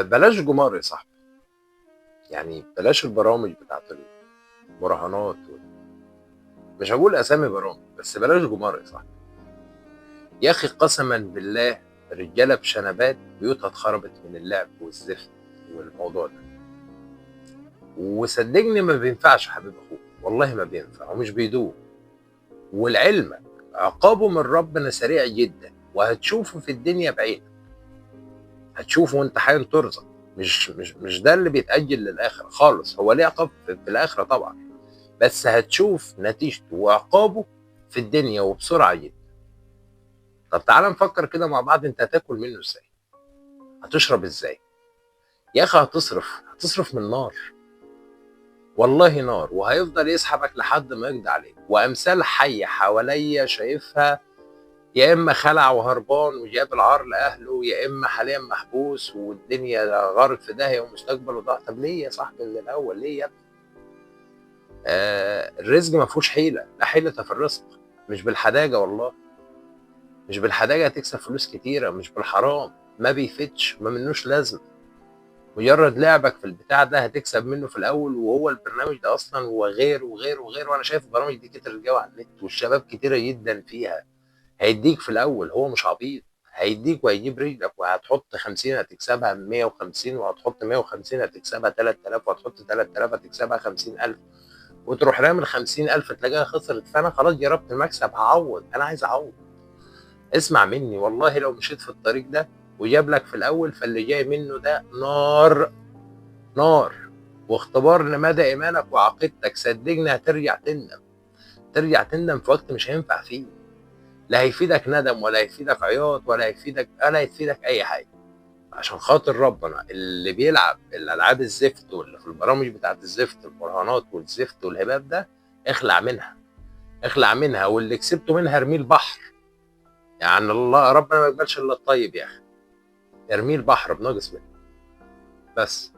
بلاش جمار يا صاحبي. يعني بلاش البرامج بتاعت المراهنات مش هقول اسامي برامج، بس بلاش جمار يا صاحبي. يا اخي قسما بالله، رجاله بشنبات بيوتها اتخربت من اللعب والزفت والموضوع ده. وصدقني ما بينفعش يا حبيب اخوك، والله ما بينفع ومش بيدوم. ولعلمك عقابه من ربنا سريع جدا، وهتشوفه في الدنيا بعينك. هتشوفه وانت حي ترزق. مش ده اللي بيتأجل للآخرة خالص. هو ليه عقاب في الآخرة طبعا، بس هتشوف نتيجته وعقابه في الدنيا وبسرعة جدا. طب تعالى نفكر كده مع بعض، انت هتاكل منه ازاي؟ هتشرب ازاي؟ يا اخي هتصرف من نار. والله نار، وهيفضل يسحبك لحد ما يقضي عليك. وامثال حية حواليا شايفها، يا اما خلع وهربان وجاب العار لاهله، يا اما حاليا محبوس والدنيا غارت في داهيه ومستقبله ضاع. طب ليه يا صاحبي من الاول؟ ليه يا ابني؟ الرزق ما فيهوش حيله، لا حيله في الرزق. مش بالحداجه والله، مش بالحداجه هتكسب فلوس كتيره، مش بالحرام. ما بيفتش، ما منوش لازمه. مجرد لعبك في البتاع ده هتكسب منه في الاول، وهو البرنامج ده اصلا وغير وغير وغير. وانا شايف البرامج دي كتير جوه على النت، والشباب كتيره جدا فيها. هيديك في الاول، هو مش عبيط. هيديك وهيجيب رجلك، وهتحط 50 هتكسبها 150، وهتحط 150 هتكسبها 3000، وهتحط 3000 هتكسبها 50000. وتروح رامي ال 50000 تلاقيها خسرت. فانا خلاص جربت المكسب، هعوض. انا عايز اعوض. اسمع مني، والله لو مشيت في الطريق ده وجاب لك في الاول، فاللي جاي منه ده نار. نار واختبار لمدى ايمانك وعقيدتك. صدقني هترجع تندم. ترجع تندم في وقت مش هينفع فيه. لا هيفيدك ندم، ولا هيفيدك عياط، ولا هيفيدك اي حاجه. عشان خاطر ربنا، اللي بيلعب الالعاب الزفت واللي في البرامج بتاعت الزفت، المراهنات والزفت والهباب ده، اخلع منها. اخلع منها، واللي كسبته منها ارميه البحر. يعني الله ربنا ما يقبلش الا الطيب يا اخي. ارميه البحر بناقص منه بس.